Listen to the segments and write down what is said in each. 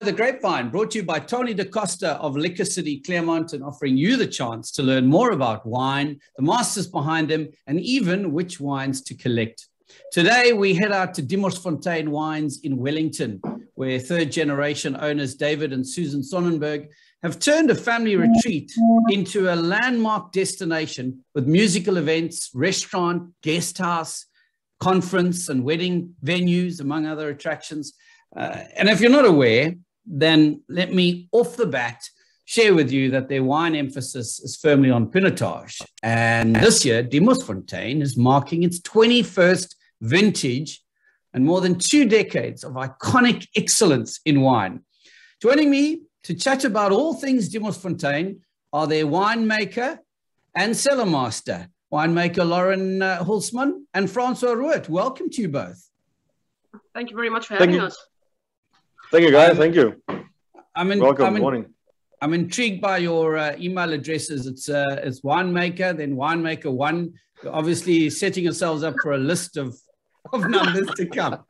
The Grapevine, brought to you by Tony DaCosta of Liquor City, Claremont, and offering you the chance to learn more about wine, the masters behind them, and even which wines to collect. Today, we head out to Diemersfontein Wines in Wellington, where third-generation owners David and Susan Sonnenberg have turned a family retreat into a landmark destination with musical events, restaurant, guest house, conference, and wedding venues, among other attractions. And if you're not aware, then let me, off the bat, share with you that their wine emphasis is firmly on Pinotage. And this year, Diemersfontein is marking its 21st vintage and more than 2 decades of iconic excellence in wine. Joining me to chat about all things Diemersfontein are their winemaker and cellarmaster, winemaker Lauren Hulsman and Francois Roode. Welcome to you both. Thank you very much for having us. Thank you, guys. Thank you. Welcome. Morning. I'm intrigued by your email addresses. It's winemaker, then winemaker one. We're obviously setting ourselves up for a list of numbers to come.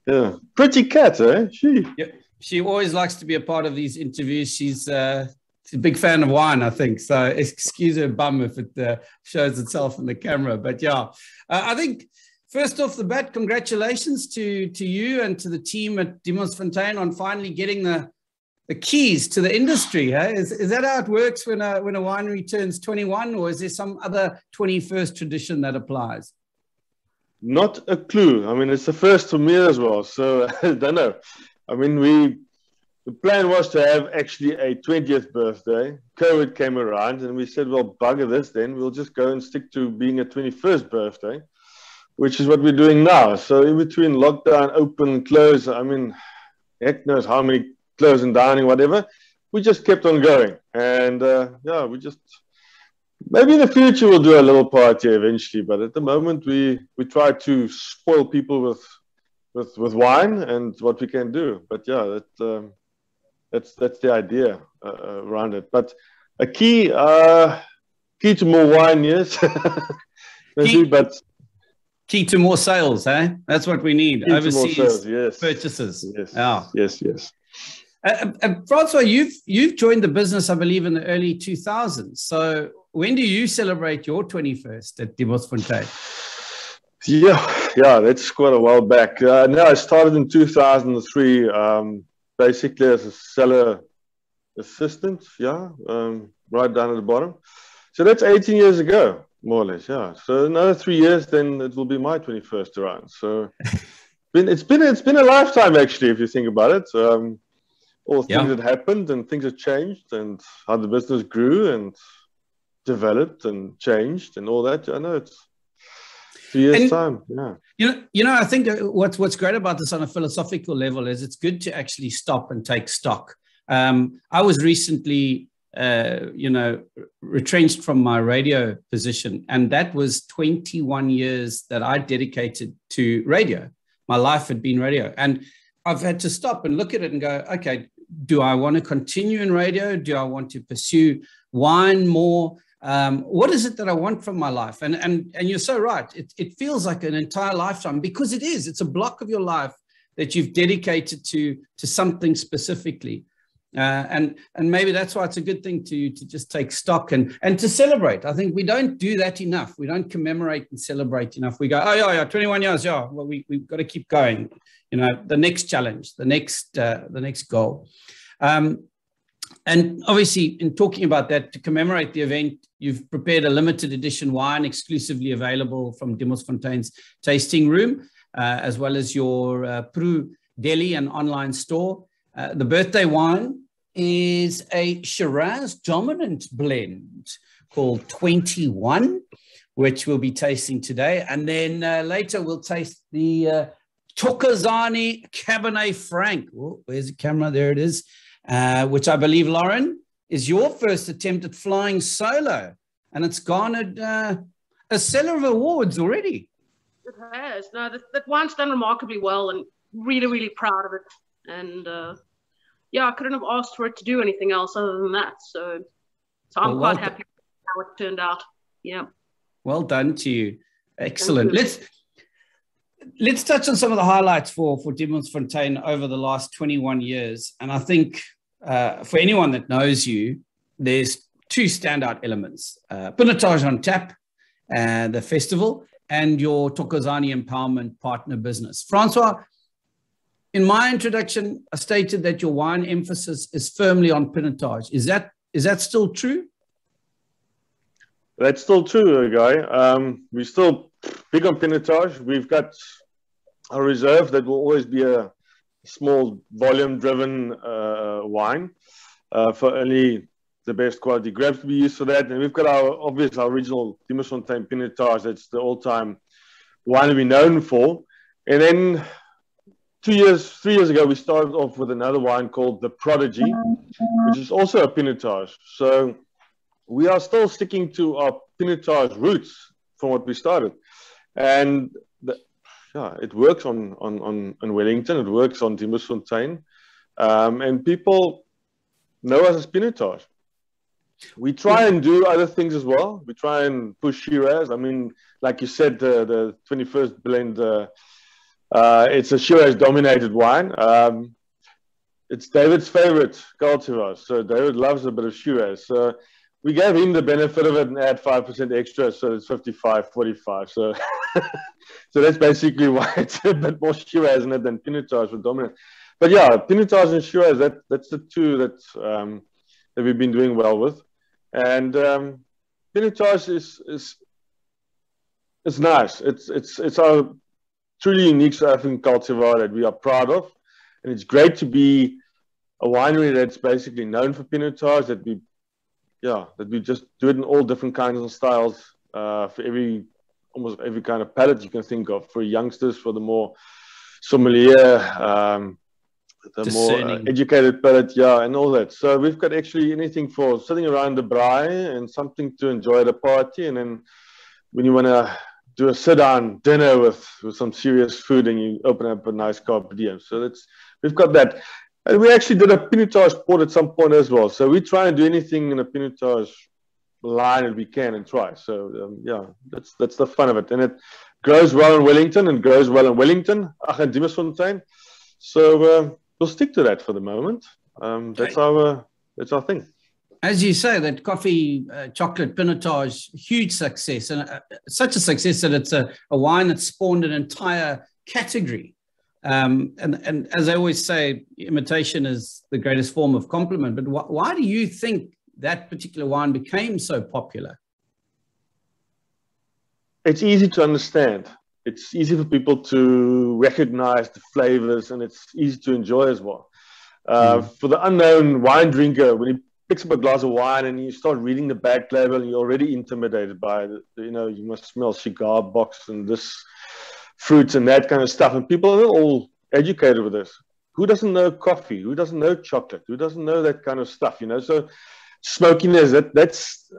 Yeah, pretty cat, eh? She always likes to be a part of these interviews. She's a big fan of wine, I think. So excuse her bum if it shows itself in the camera. But yeah, I think first off the bat, congratulations to you and to the team at Diemersfontein on finally getting the keys to the industry. Hey? Is that how it works when a winery turns 21, or is there some other 21st tradition that applies? Not a clue. I mean, it's the first for me as well, so I don't know. I mean, the plan was to have actually a 20th birthday. COVID came around, and we said, well, bugger this then. We'll just go and stick to being a 21st birthday, which is what we're doing now. So in between lockdown, open, close, I mean, heck knows how many close and dining, whatever. We just kept on going. And yeah, we just, maybe in the future we'll do a little party eventually. But at the moment, we try to spoil people with wine and what we can do. But yeah, that's the idea around it. But a key to more wine, yes. Maybe, but key to more sales, eh? That's what we need. Overseas sales, yes. Purchases. Yes. Oh. Yes. Francois, you've joined the business, I believe, in the early 2000s. So when do you celebrate your 21st at Diemersfontein? Yeah, that's quite a while back. No, I started in 2003, basically as a cellar assistant, right down at the bottom. So that's 18 years ago, more or less, yeah. So another 3 years, then it will be my 21st around. So it's been a lifetime, actually, if you think about it. All things that happened and things have changed, and how the business grew and developed and changed and all that. I know it's 3 years' time. Yeah. You know, I think what's great about this on a philosophical level is it's good to actually stop and take stock. I was recently, retrenched from my radio position, and that was 21 years that I dedicated to radio. My life had been radio, and I've had to stop and look at it and go, okay, do I want to continue in radio? Do I want to pursue wine more? What is it that I want from my life? And you're so right. It feels like an entire lifetime, because it is. It's a block of your life that you've dedicated to something specifically. And maybe that's why it's a good thing to just take stock and to celebrate. I think we don't do that enough. We don't commemorate and celebrate enough. We go, oh yeah, 21 years, yeah. Well, we've got to keep going. You know, the next challenge, the next goal. And obviously, in talking about that, to commemorate the event, you've prepared a limited edition wine exclusively available from Diemersfontein's tasting room, as well as your Peru deli and online store. The birthday wine is a Shiraz dominant blend called 21, which we'll be tasting today. And then later we'll taste the Tokozani Cabernet Franc. Oh, where's the camera? There it is. Which I believe, Lauren, is your first attempt at flying solo. And it's garnered a cellar of awards already. It has. No, that wine's done remarkably well, and really, really proud of it. And I couldn't have asked for it to do anything else other than that. So I'm quite happy with how it turned out. Yeah. Well done to you. Excellent. let's touch on some of the highlights for Diemersfontein over the last 21 years. And I think for anyone that knows you, there's two standout elements, Pinotage on Tap, the festival, and your Thokozani Empowerment Partner business. Francois, in my introduction, I stated that your wine emphasis is firmly on Pinotage. Is that still true? That's still true, Guy. We're still big on Pinotage. We've got a reserve that will always be a small volume-driven wine for only the best quality grapes to be used for that. And we've got our original Diemersfontein Pinotage. That's the all-time wine we're known for. And then 3 years ago, we started off with another wine called the Prodigy, which is also a Pinotage. So we are still sticking to our Pinotage roots from what we started. And it works on Wellington, it works on Diemersfontein. And people know us as Pinotage. We try and do other things as well. We try and push Shiraz. I mean, like you said, the 21st blend, it's a Shiraz-dominated wine. It's David's favorite cultivar, so David loves a bit of Shiraz. So we gave him the benefit of it and add 5% extra, so it's 55-45. So, so that's basically why it's a bit more Shiraz in it than Pinotage for dominant. But yeah, Pinotage and Shiraz, that's the two that we've been doing well with. And Pinotage is nice. It's our truly unique South African cultivar that we are proud of, and it's great to be a winery that's basically known for Pinotage. That we just do it in all different kinds of styles for almost every kind of palate you can think of. For youngsters, for the more sommelier. The more educated palate, and all that. So we've got actually anything for sitting around the braai and something to enjoy at a party. And then when you want to do a sit-down dinner with some serious food, and you open up a nice carpe diem. So we've got that. And we actually did a Pinotage port at some point as well. So we try and do anything in a Pinotage line that we can and try. So that's the fun of it. And it grows well in Wellington and grows well in Diemersfontein. So we'll stick to that for the moment. That's our thing. As you say, that coffee chocolate Pinotage, huge success, and such a success that it's a wine that spawned an entire category. And as I always say, imitation is the greatest form of compliment. But why do you think that particular wine became so popular? It's easy to understand. It's easy for people to recognize the flavors, and it's easy to enjoy as well. For the unknown wine drinker, when he picks up a glass of wine and you start reading the back label, and you're already intimidated by it. You must smell cigar box and this fruits and that kind of stuff. And people are all educated with this. Who doesn't know coffee? Who doesn't know chocolate? Who doesn't know that kind of stuff? So smokiness, that's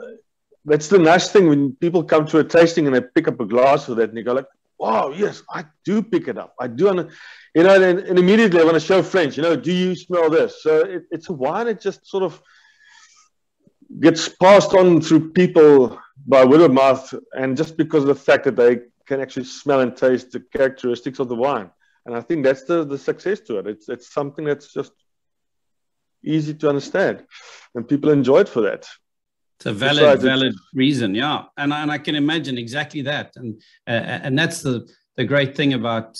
the nice thing when people come to a tasting and they pick up a glass of that and they go like, wow, yes, I do pick it up. I do, and immediately I want to show friends, do you smell this? So it's a wine that just sort of gets passed on through people by word of mouth, and just because of the fact that they can actually smell and taste the characteristics of the wine. And I think that's the success to it. It's something that's just easy to understand, and people enjoy it for that. It's a valid reason, yeah. And I can imagine exactly that. And that's the great thing about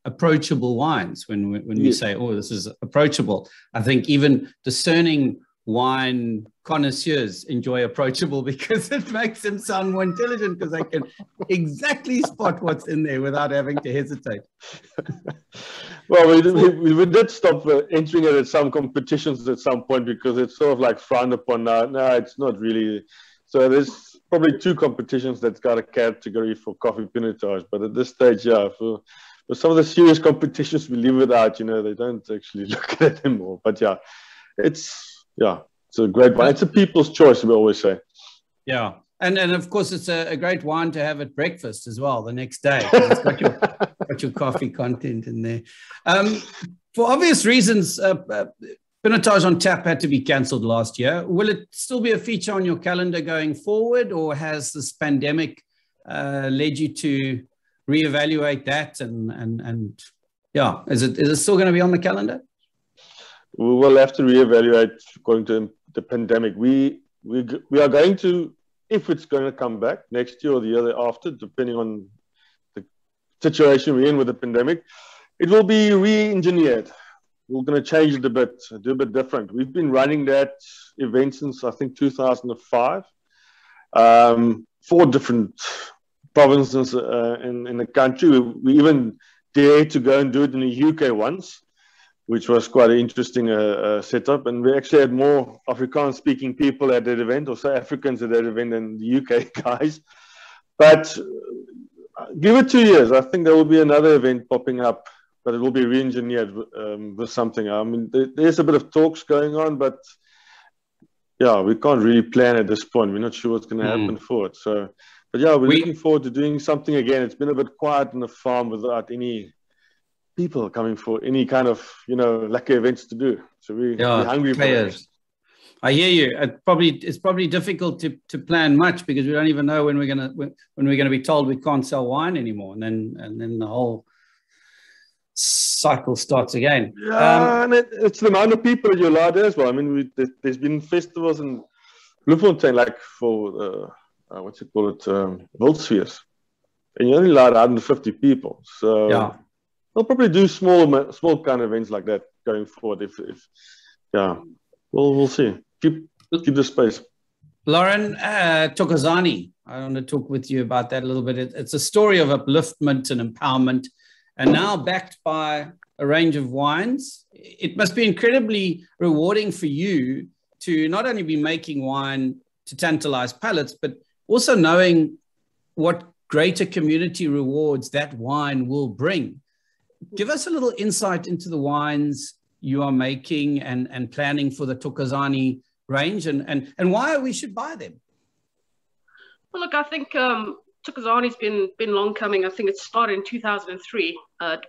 approachable wines. When we say, oh, this is approachable, I think even discerning wine connoisseurs enjoy approachable, because it makes them sound more intelligent, because they can exactly spot what's in there without having to hesitate. Well, we did stop entering it at some competitions at some point, because it's sort of like frowned upon now. No, it's not really. So there's probably 2 competitions that's got a category for coffee Pinotage. But at this stage, for some of the serious competitions, we leave it out. They don't actually look at it anymore. But it's a great wine. It's a people's choice, we always say. Yeah. And of course, it's a great wine to have at breakfast as well the next day. It's got your coffee content in there. For obvious reasons, Pinotage on Tap had to be cancelled last year. Will it still be a feature on your calendar going forward, or has this pandemic led you to reevaluate that? And yeah, is it still going to be on the calendar? We will have to reevaluate according to the pandemic. We are going to, if it's going to come back next year or the year after, depending on the situation we're in with the pandemic, it will be re-engineered. We're going to change it a bit, do a bit different. We've been running that event since, I think, 2005. 4 different provinces in the country. We even dared to go and do it in the UK once, which was quite an interesting setup. And we actually had more Afrikaans-speaking people at that event, or South Africans at that event, than the UK guys. But give it 2 years. I think there will be another event popping up, but it will be re-engineered with something. I mean, there's a bit of talks going on, but yeah, we can't really plan at this point. We're not sure what's going to happen for it. So, but yeah, we're looking forward to doing something again. It's been a bit quiet on the farm without any people coming for any kind of, lucky events to do. So we're hungry for it. I hear you. It's probably difficult to plan much because we don't even know when we're gonna be told we can't sell wine anymore, and then the whole cycle starts again. Yeah, and it's the amount of people that you're allowed as well. I mean, there's been festivals in Wellington, like for Wildspheres, and you're only allowed 150 people. So yeah. We'll probably do small kind of events like that going forward. If we'll see. Keep the space. Lauren, Thokozani, I want to talk with you about that a little bit. It's a story of upliftment and empowerment, and now backed by a range of wines. It must be incredibly rewarding for you to not only be making wine to tantalize palates, but also knowing what greater community rewards that wine will bring. Give us a little insight into the wines you are making and planning for the Thokozani range, and why we should buy them. Well, look, I think Thokozani's been long coming. I think it started in 2003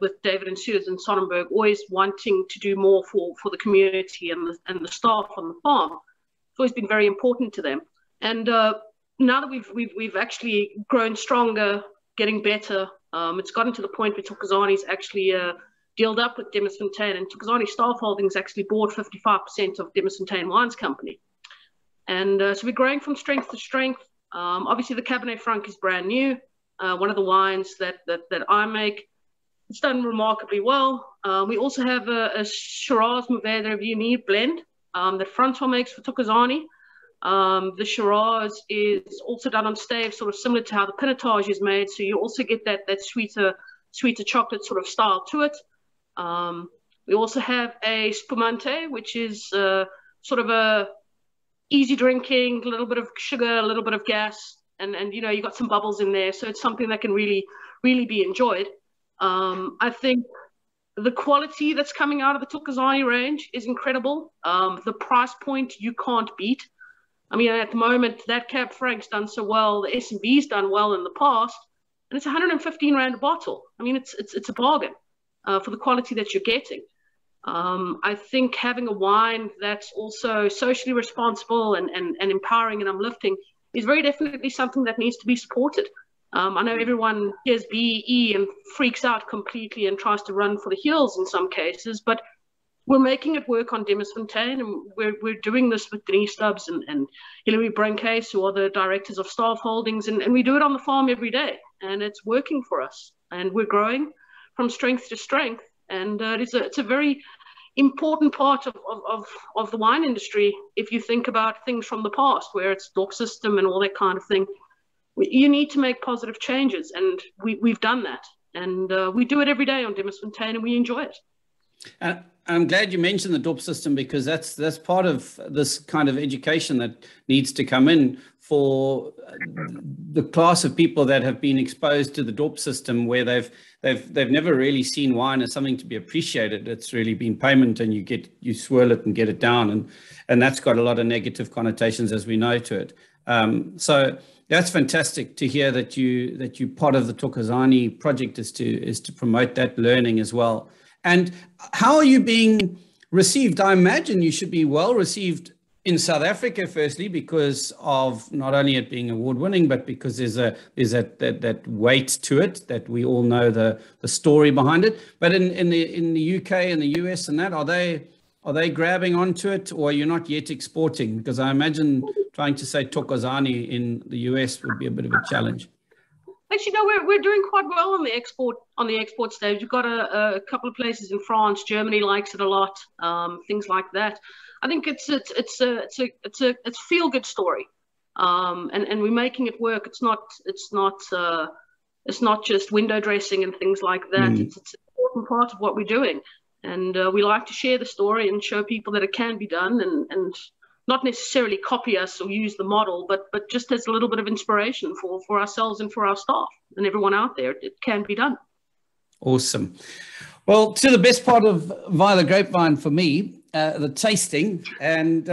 with David and Susan Sonnenberg always wanting to do more for the community and the staff on the farm. It's always been very important to them. And now that we've actually grown stronger, getting better, it's gotten to the point where Thokozani's actually dealed up with Diemersfontein, and Thokozani Staff Holdings actually bought 55% of Diemersfontein Wines Company. And so we're growing from strength to strength. Obviously, the Cabernet Franc is brand new. One of the wines that I make, it's done remarkably well. We also have a Shiraz Mourvedre Viognier blend that Francois makes for Thokozani. The Shiraz is also done on stave, sort of similar to how the Pinotage is made. So you also get that sweeter chocolate sort of style to it. We also have a Spumante, which is sort of a easy drinking, a little bit of sugar, a little bit of gas, and you got some bubbles in there. So it's something that can really, really be enjoyed. I think the quality that's coming out of the Thokozani range is incredible. The price point you can't beat. I mean, at the moment, that Cab Franc's done so well, the S&B's done well in the past, and it's 115 Rand a bottle. I mean, it's a bargain for the quality that you're getting. I think having a wine that's also socially responsible and empowering and uplifting is very definitely something that needs to be supported. I know everyone hears BEE and freaks out completely and tries to run for the hills in some cases, but we're making it work on Diemersfontein, and we're doing this with Denise Stubbs and Hilary Brancase, who are the directors of Staff Holdings, and we do it on the farm every day, and it's working for us, and we're growing from strength to strength, and it's a very important part of the wine industry. If you think about things from the past, where it's DOP system and all that kind of thing, you need to make positive changes, and we've done that, and we do it every day on Diemersfontein, and we enjoy it. I'm glad you mentioned the DOP system, because that's part of this kind of education that needs to come in for the class of people that have been exposed to the DOP system, where they've never really seen wine as something to be appreciated. It's really been payment, and you swirl it and get it down, and that's got a lot of negative connotations, as we know, to it. So that's fantastic to hear that you part of the Thokozani project is to promote that learning as well. And how are you being received? I imagine you should be well received in South Africa, firstly, because of not only it being award-winning, but because there's that weight to it that we all know the story behind it. But in the UK and the US and that, are they grabbing onto it, or are you not yet exporting? Because I imagine trying to say Thokozani in the US would be a bit of a challenge. Actually, no, we're doing quite well on the export stage. We've got a couple of places in France. Germany likes it a lot. Things like that. I think it's a feel good story, and we're making it work. It's not just window dressing and things like that. It's an important part of what we're doing, and we like to share the story and show people that it can be done, and not necessarily copy us or use the model, but just as a little bit of inspiration for ourselves and for our staff and everyone out there. It can be done. Awesome. Well, to the best part of Via the Grapevine for me, the tasting. And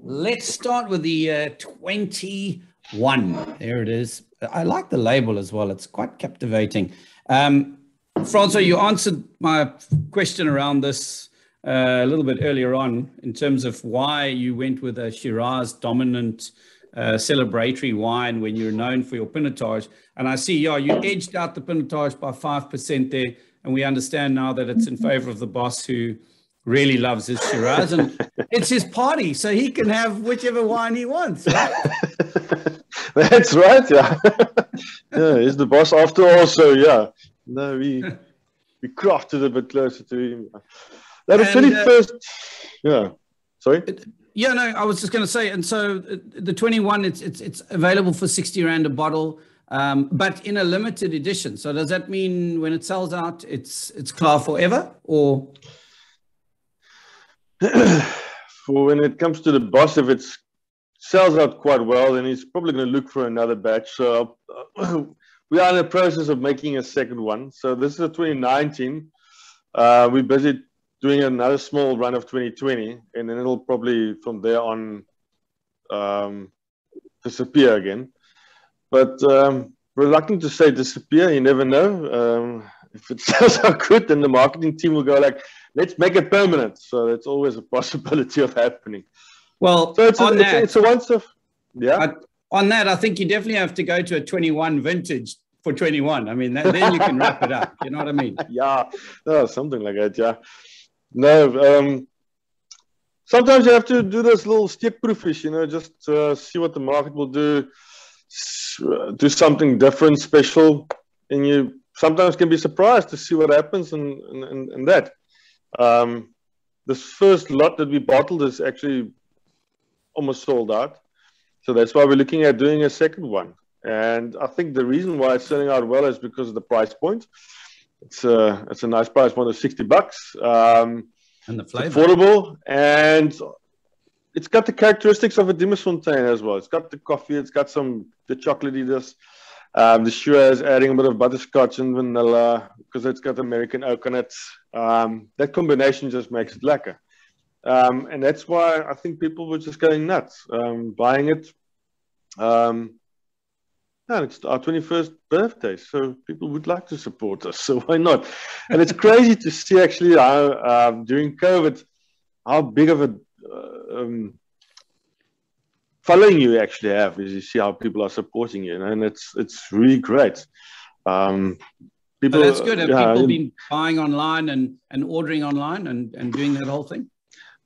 let's start with the 21. There it is. I like the label as well. It's quite captivating. Francois, you answered my question around this a little bit earlier on in terms of why you went with a Shiraz dominant celebratory wine when you're known for your Pinotage. And I see, yeah, you edged out the Pinotage by 5% there. And we understand now that it's in favor of the boss who really loves his Shiraz. And it's his party, so he can have whichever wine he wants. Right? That's right, yeah. Yeah, he's the boss after all, so yeah. No, we crafted a bit closer to him. That was 21st. Yeah. Sorry? Yeah, no, I was just going to say, and so the 21, it's available for 60 Rand a bottle, but in a limited edition. So does that mean when it sells out, it's klar forever, or? For when it comes to the boss, if it sells out quite well, then he's probably going to look for another batch. So we are in the process of making a second one. So this is a 2019. We're busy doing another small run of 2020, and then it'll probably from there on disappear again. But reluctant to say disappear, you never know. If it sells out good, then the marketing team will go like, let's make it permanent. So that's always a possibility of happening. Well, so it's a once off. Yeah. On that, I think you definitely have to go to a 21 vintage for 21. I mean, then you can wrap it up. You know what I mean? Yeah, something like that. Yeah. No, sometimes you have to do this little steekproefies, you know, just see what the market will do something different, special, and you sometimes can be surprised to see what happens and that. This first lot that we bottled is actually almost sold out. So that's why we're looking at doing a second one. And I think the reason why it's selling out well is because of the price point. It's a nice price point of $60. And the flavor. It's affordable, and it's got the characteristics of a Diemersfontein as well. It's got the coffee, it's got the chocolatey. The Shiraz adding a bit of butterscotch and vanilla because it's got American oak on it. That combination just makes it lekker. And that's why I think people were just going nuts buying it. And it's our 21st birthday, so people would like to support us, so why not? And it's crazy to see actually how during COVID, how big of a following you actually have, is you see how people are supporting you, and it's really great. People, that's good. Have people been buying online and ordering online and doing that whole thing?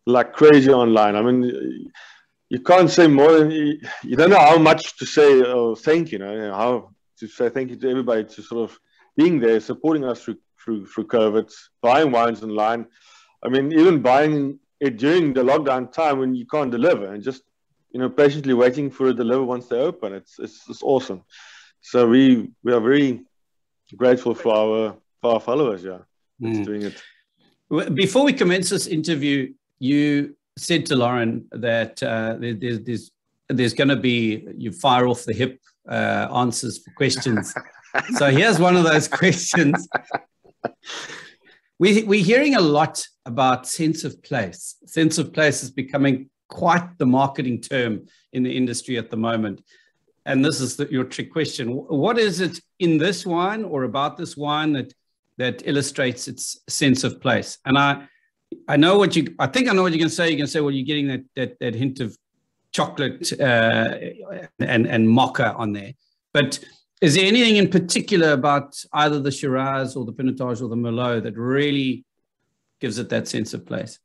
Like crazy online. I mean, you can't say more than you don't know how much to say thank you, how to say thank you to everybody to sort of being there, supporting us through COVID, buying wines online. I mean, even buying it during the lockdown time when you can't deliver, and just patiently waiting for it to deliver once they open. It's awesome. So we are very grateful for our followers. Yeah, doing it. Before we commence this interview, you said to Lauren that there's going to be, you fire off the hip answers for questions. So here's one of those questions. We're hearing a lot about sense of place. Sense of place is becoming quite the marketing term in the industry at the moment. And this is your trick question. What is it in this wine or about this wine that illustrates its sense of place? And I think I know what you're going to say. You're going to say, well, you're getting that hint of chocolate and mocha on there. But is there anything in particular about either the Shiraz or the Pinotage or the Merlot that really gives it that sense of place?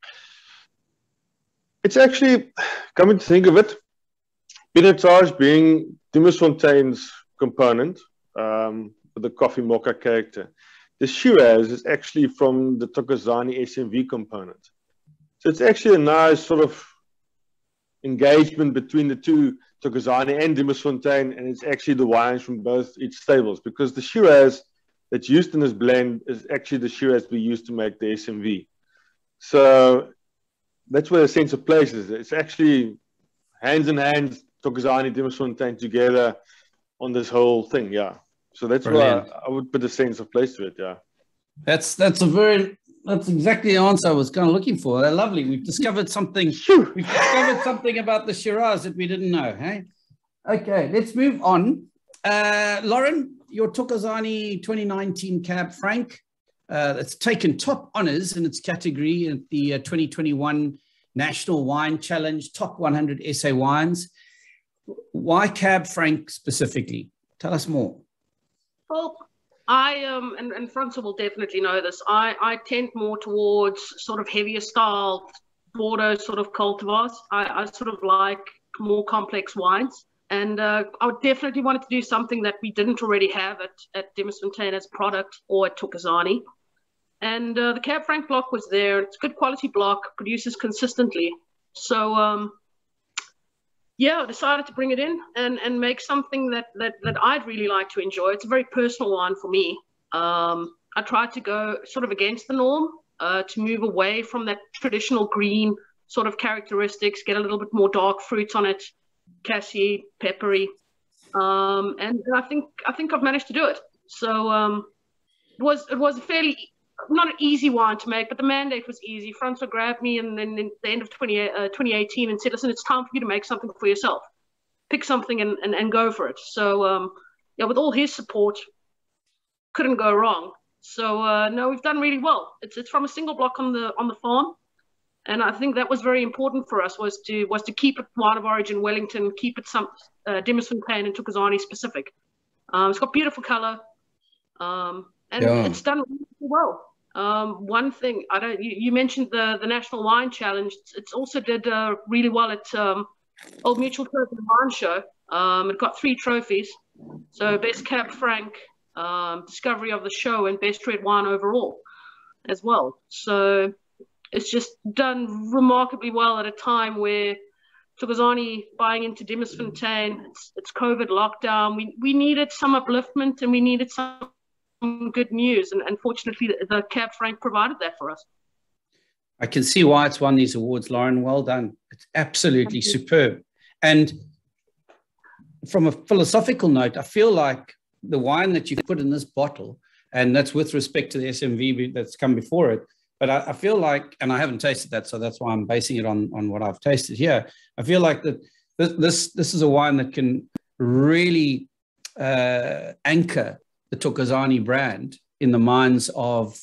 It's actually, coming to think of it, Pinotage being Diemerfontain's component, with the coffee mocha character. The Shiraz is actually from the Thokozani SMV component. So it's actually a nice sort of engagement between the two, Thokozani and Diemersfontein, and it's actually the wines from both its stables, because the Shiraz that's used in this blend is actually the Shiraz we used to make the SMV. So that's where the sense of place is. It's actually hands in hand, Thokozani, Diemersfontein together on this whole thing, yeah. So that's why I would put a sense of place to it, yeah. That's exactly the answer I was kind of looking for. They're lovely. We've discovered something. We've discovered something about the Shiraz that we didn't know. Hey, okay, let's move on. Lauren, your Thokozani 2019 Cab Franc, that's taken top honors in its category at the 2021 National Wine Challenge Top 100 SA Wines. Why Cab Franc specifically? Tell us more. Well, and Francois will definitely know this, I tend more towards sort of heavier style Bordeaux sort of cultivars. I sort of like more complex wines. And I would definitely wanted to do something that we didn't already have at Diemersfontein as a product or at Thokozani. And the Cab Franc block was there. It's a good quality block, produces consistently. So, yeah, I decided to bring it in and make something that I'd really like to enjoy. It's a very personal wine for me. I tried to go sort of against the norm, to move away from that traditional green sort of characteristics, get a little bit more dark fruits on it, cassie, peppery. And I think I've managed to do it. So it was a fairly, not an easy wine to make, but the mandate was easy. Francois grabbed me and then in the end of 2018 and said, listen, it's time for you to make something for yourself. Pick something and go for it. So, yeah, with all his support, couldn't go wrong. So, no, we've done really well. It's from a single block on the farm. And I think that was very important for us, was to keep it wine of origin Wellington, keep it some Diemersfontein and Thokozani specific. It's got beautiful color. It's done really well. One thing, you mentioned the National Wine Challenge. It's also did really well at Old Mutual Trophy Wine Show. It got 3 trophies. So Best Cab Franc, Discovery of the Show, and Best Red Wine overall as well. So it's just done remarkably well at a time where Thokozani buying into Diemersfontein, it's COVID lockdown. We needed some upliftment and we needed some good news, and unfortunately the Cab Franc provided that for us. I can see why it's won these awards, Lauren. Well done. It's absolutely superb. And from a philosophical note, I feel like the wine that you've put in this bottle, and that's with respect to the SMV that's come before it, but I feel like, and I haven't tasted that, so that's why I'm basing it on what I've tasted here. I feel like that this is a wine that can really anchor the Thokozani brand in the minds of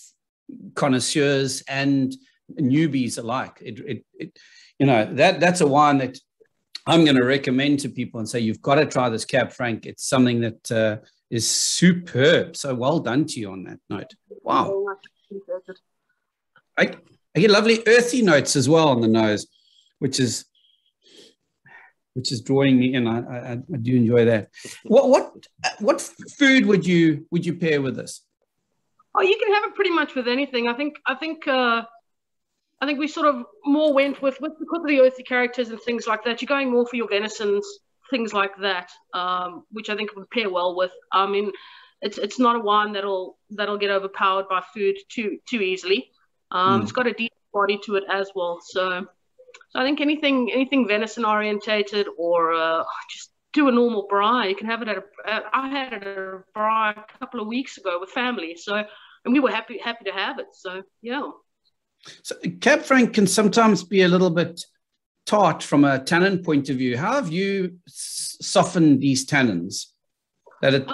connoisseurs and newbies alike. That's a wine that I'm going to recommend to people and say, you've got to try this Cab Franc. It's something that is superb. So well done to you on that note. Wow. I get lovely earthy notes as well on the nose, which is drawing me in. I do enjoy that. What food would you pair with this? Oh, you can have it pretty much with anything. I think we sort of more went with because of the earthy characters and things like that. You're going more for your venisons, things like that, which I think would pair well with. I mean, it's not a wine that'll get overpowered by food too easily. It's got a deep body to it as well. So I think anything venison orientated, or just do a normal braai. You can have it I had it at a braai a couple of weeks ago with family. So, and we were happy to have it. So, yeah. So Cab Franc can sometimes be a little bit tart from a tannin point of view. How have you softened these tannins? It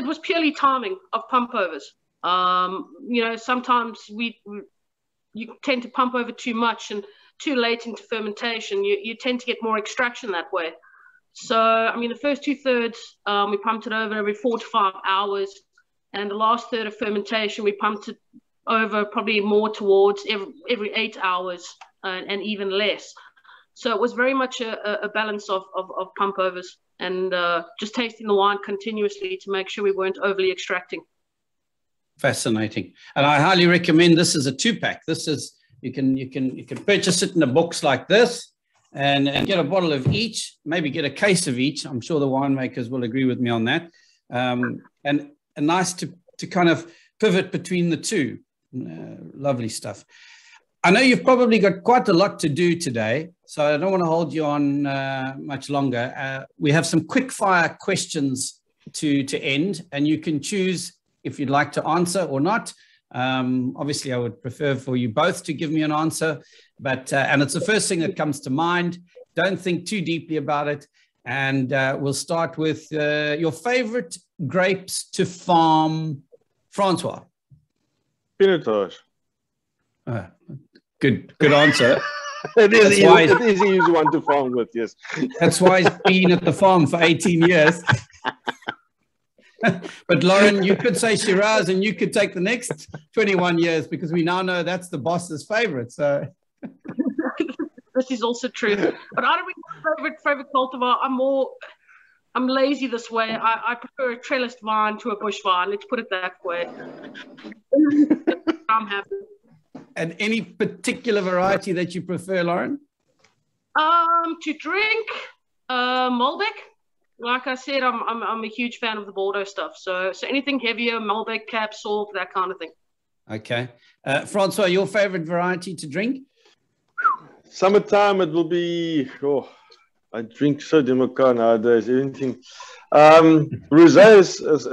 was purely timing of pump overs. Sometimes you tend to pump over too much and too late into fermentation, you tend to get more extraction that way. So, I mean, the first 2/3, we pumped it over every 4 to 5 hours. And the last third of fermentation, we pumped it over probably more towards every 8 hours and even less. So it was very much a balance of pump overs and just tasting the wine continuously to make sure we weren't overly extracting. Fascinating. And I highly recommend this as a 2-pack. This is, you can purchase it in a box like this and get a bottle of each, maybe get a case of each. I'm sure the winemakers will agree with me on that. And nice to kind of pivot between the two. Lovely stuff. I know you've probably got quite a lot to do today, so I don't want to hold you on much longer. We have some quick fire questions to end, and you can choose if you'd like to answer or not. Obviously, I would prefer for you both to give me an answer, but and it's the first thing that comes to mind. Don't think too deeply about it. And we'll start with your favorite grapes to farm, Francois. Pinotage. Good answer. It is an easy one to farm with, yes. That's why he's been at the farm for 18 years. But Lauren, you could say Shiraz and you could take the next 21 years because we now know that's the boss's favorite. So this is also true. But I don't really have a favorite cultivar. I'm lazy this way. I prefer a trellised vine to a bush vine. Let's put it that way. I'm happy. And any particular variety that you prefer, Lauren? To drink, Malbec. Like I said, I'm a huge fan of the Bordeaux stuff. So anything heavier, Malbec, Cab, Sauv, that kind of thing. Okay. Francois, your favorite variety to drink? Summertime, it will be, I drink so democrat nowadays, anything. Rosé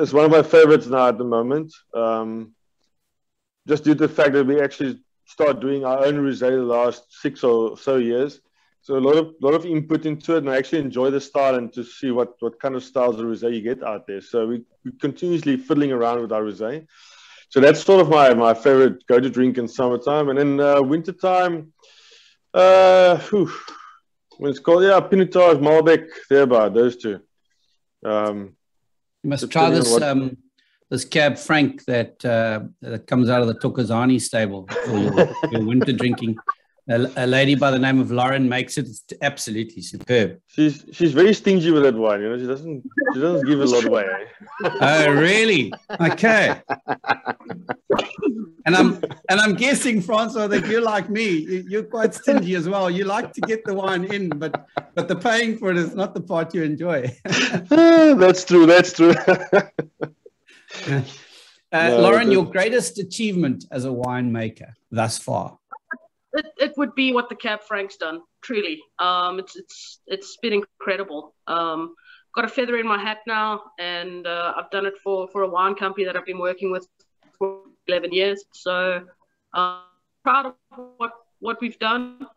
is one of my favorites now at the moment. Just due to the fact that we actually start doing our own rosé the last 6 or so years. So a lot of input into it, and I actually enjoy the style and to see what kind of styles of rosé you get out there. So we're continuously fiddling around with our rosé. So that's sort of my favorite go-to drink in summertime. And then wintertime, when it's called, Pinotage, Malbec, thereabout, those two. You must try this Cab Franc that comes out of the Tokozani stable for your winter drinking. A lady by the name of Lauren makes it. It's absolutely superb. She's very stingy with that wine. You know, she doesn't give a lot away. Oh, really? Okay. And I'm guessing, Francois, that you're like me. You're quite stingy as well. You like to get the wine in, but the paying for it is not the part you enjoy. That's true. That's true. Lauren, your greatest achievement as a winemaker thus far? It would be what the Cab Franc's done, truly. It's been incredible. Got a feather in my hat now, and I've done it for a wine company that I've been working with for 11 years. So proud of what we've done.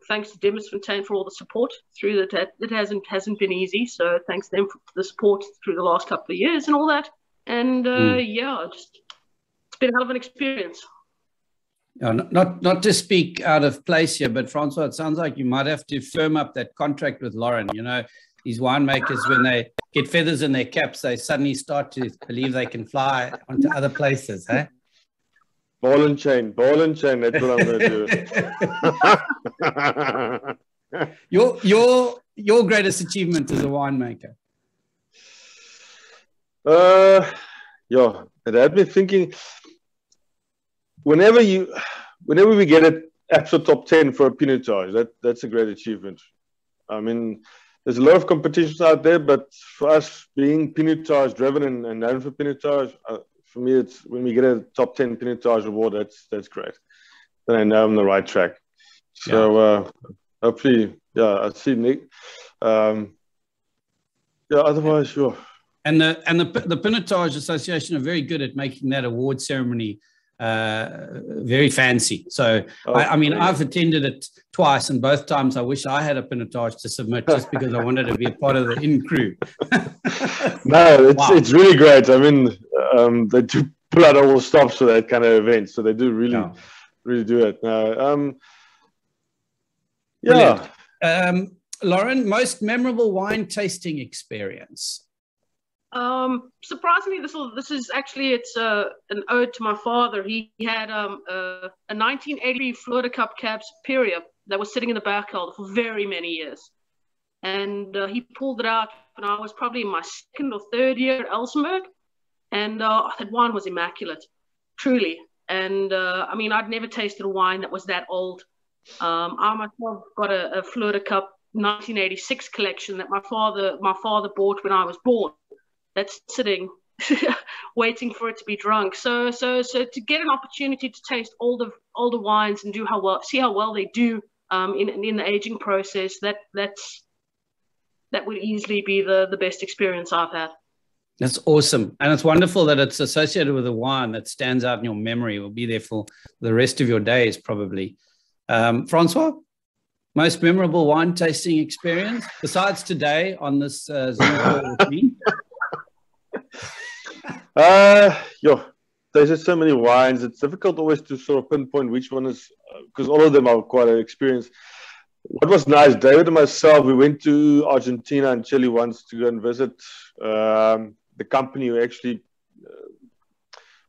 Thanks to Diemersfontein for all the support through that. It hasn't been easy. So thanks to them for the support through the last couple of years and all that. And it's been a hell of an experience. Not to speak out of place here, but Francois, it sounds like you might have to firm up that contract with Lauren. You know, these winemakers, when they get feathers in their caps, they suddenly start to believe they can fly onto other places, eh? Ball and chain, that's what I'm going to do. Your greatest achievement as a winemaker? It had me thinking. Whenever we get an absolute top 10 for a Pinotage, that's a great achievement. I mean, there's a lot of competitions out there, but for us being Pinotage driven and known for Pinotage, for me, it's when we get a top 10 Pinotage award, that's great. Then I know I'm on the right track. So hopefully, I see Nick. Otherwise, sure. And the Pinotage Association are very good at making that award ceremony very fancy. So I mean, I've attended it twice, and both times I wish I had a Pinotage to submit just because I wanted to be a part of the in crew. No, it's really great. I mean, they do pull out all the stops for that kind of event, so they do really really do it. No, yeah. Lauren, most memorable wine tasting experience? Surprisingly, this is actually, it's an ode to my father. He had a 1980 Florida Cup Cab Superior that was sitting in the back cellar for very many years. And he pulled it out when I was probably in my second or third year at Elsenburg. And that wine was immaculate, truly. And I mean, I'd never tasted a wine that was that old. I myself got a Florida Cup 1986 collection that my father bought when I was born. That's sitting, waiting for it to be drunk. So to get an opportunity to taste older wines and see how well they do in the aging process, that would easily be the best experience I've had. That's awesome. And it's wonderful that it's associated with a wine that stands out in your memory. It will be there for the rest of your days, probably. Francois, most memorable wine tasting experience besides today on this Zoom call with me? There's just so many wines. It's difficult always to sort of pinpoint which one is, because all of them are quite an experience. What was nice, David and myself, we went to Argentina and Chile once to go and visit the company who actually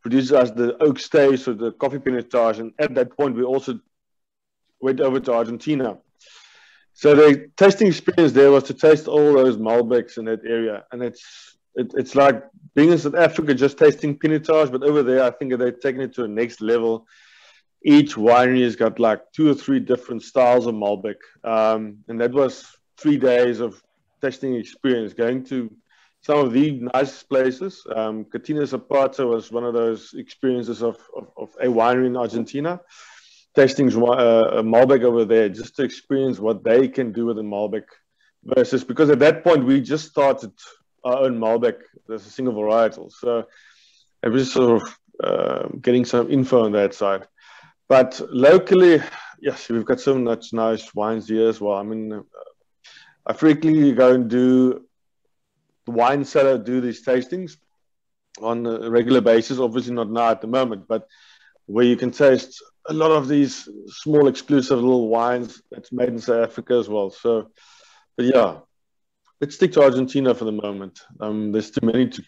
produces us the oak staves for the Coffee Pinotage. And at that point, we also went over to Argentina. So the tasting experience there was to taste all those Malbecs in that area. And it's like being in South Africa, just tasting Pinotage, but over there, I think they've taken it to the next level. Each winery has got like 2 or 3 different styles of Malbec. And that was 3 days of tasting experience, going to some of the nicest places. Catina Zapata was one of those experiences of a winery in Argentina. Tasting Malbec over there, just to experience what they can do with a Malbec versus, because at that point, we just started our own Malbec as a single varietal. So it was sort of getting some info on that side. But locally, yes, we've got so much nice wines here as well. I mean, I frequently go and do the wine cellar, do these tastings on a regular basis. Obviously not now at the moment, but where you can taste a lot of these small exclusive little wines that's made in South Africa as well. So, but yeah, let's stick to Argentina for the moment. There's too many to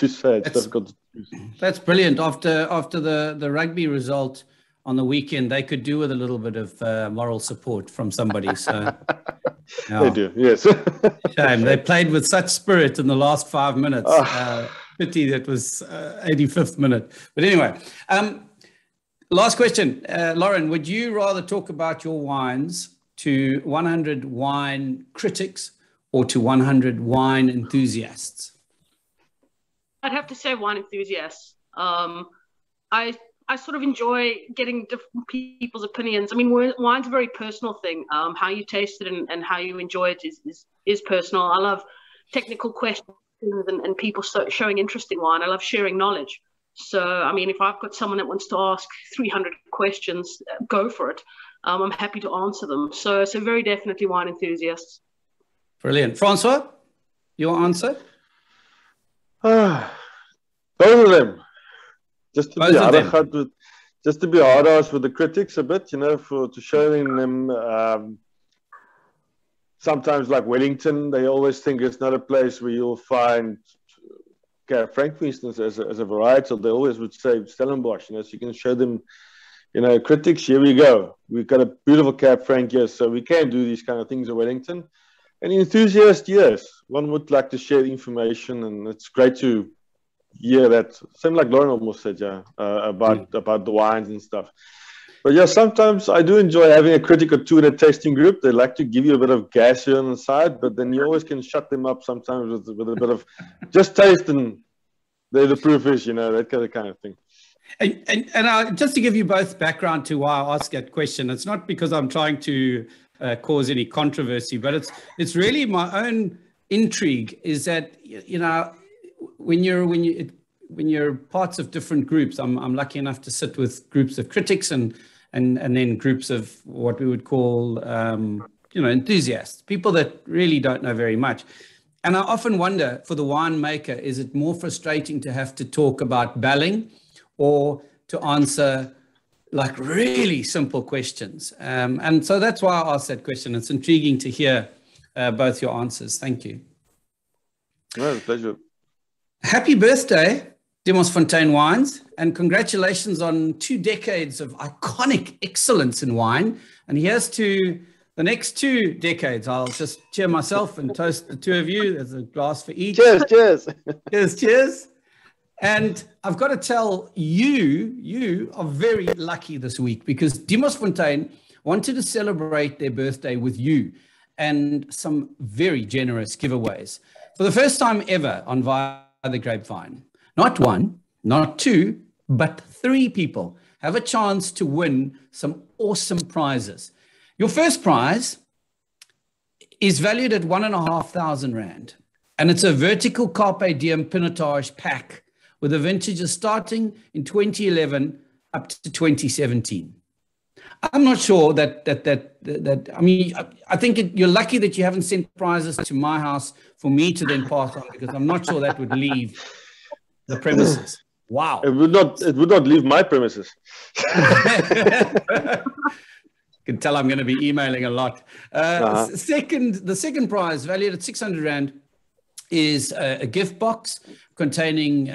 say. It's difficult to choose. That's brilliant. After the rugby result on the weekend, they could do with a little bit of moral support from somebody. So yeah. They do, yes. Shame. They played with such spirit in the last 5 minutes. Pity that was 85th minute. But anyway, last question. Lauren, would you rather talk about your wines to 100 wine critics or to 100 wine enthusiasts? I'd have to say wine enthusiasts. I sort of enjoy getting different people's opinions. I mean, wine's a very personal thing. How you taste it and how you enjoy it is personal. I love technical questions and people showing interest in wine. I love sharing knowledge. So, I mean, if I've got someone that wants to ask 300 questions, go for it. I'm happy to answer them. So very definitely wine enthusiasts. Brilliant. Francois, your answer? Both of them. Just to be hard with the critics a bit, you know, to showing them. Sometimes, like Wellington, they always think it's not a place where you'll find Cab Franc, for instance, as a varietal. They always would say Stellenbosch, you know, so you can show them, you know, critics, here we go. We've got a beautiful Cab Franc here, so we can do these kind of things at Wellington. And enthusiasts, yes, one would like to share the information, and it's great to hear that. Same like Lauren almost said, yeah, about the wines and stuff. But yeah, sometimes I do enjoy having a critic or two in a tasting group. They like to give you a bit of gas here on the side, but then you always can shut them up sometimes with a bit of just taste and the proof is, you know, that kind of thing. And just to give you both background to why I ask that question, it's not because I'm trying to cause any controversy, but it's really my own intrigue is that, you know, when you're parts of different groups, I'm lucky enough to sit with groups of critics and then groups of what we would call, you know, enthusiasts, people that really don't know very much. And I often wonder, for the winemaker, is it more frustrating to have to talk about Balling or to answer like really simple questions. And so that's why I asked that question. It's intriguing to hear both your answers. Thank you. No, pleasure. Happy birthday, Diemersfontein Wines, and congratulations on 2 decades of iconic excellence in wine. And here's to the next 2 decades. I'll just cheer myself and toast the 2 of you. There's a glass for each. Cheers, cheers. Cheers, cheers. And I've got to tell you, you are very lucky this week because Diemersfontein wanted to celebrate their birthday with you and some very generous giveaways. For the first time ever on Via the Grapevine, not 1, not 2, but 3 people have a chance to win some awesome prizes. Your first prize is valued at 1,500 Rand, and it's a vertical Carpe Diem Pinotage pack with the vintages starting in 2011 up to 2017. I'm not sure I mean, I think you're lucky that you haven't sent prizes to my house for me to then pass on, because I'm not sure that would leave the premises. Wow. It would not leave my premises. Can tell I'm going to be emailing a lot. The second prize, valued at 600 Rand, is a gift box containing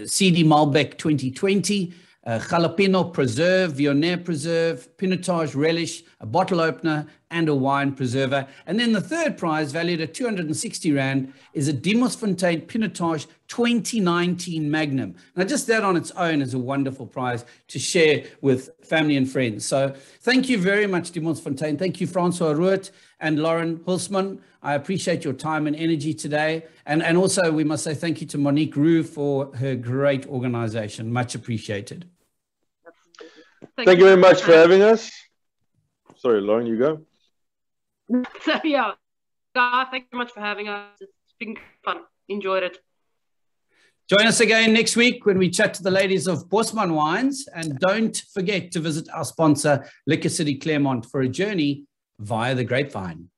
CD Malbec 2020, jalapeno preserve, Viognier preserve, Pinotage relish, a bottle opener, and a wine preserver. And then the third prize, valued at 260 Rand, is a Diemersfontein Pinotage 2019 Magnum. Now, just that on its own is a wonderful prize to share with family and friends. So thank you very much, Diemersfontein. Thank you, Francois Roode and Lauren Hulsman. I appreciate your time and energy today. And also, we must say thank you to Monique Roux for her great organization. Much appreciated. Thank you very much for having us. Sorry, Lauren, you go. So, yeah, thank you very much for having us. It's been fun. Enjoyed it. Join us again next week when we chat to the ladies of Bosman Wines. And don't forget to visit our sponsor, Liquor City Claremont, for a journey via the Grapevine.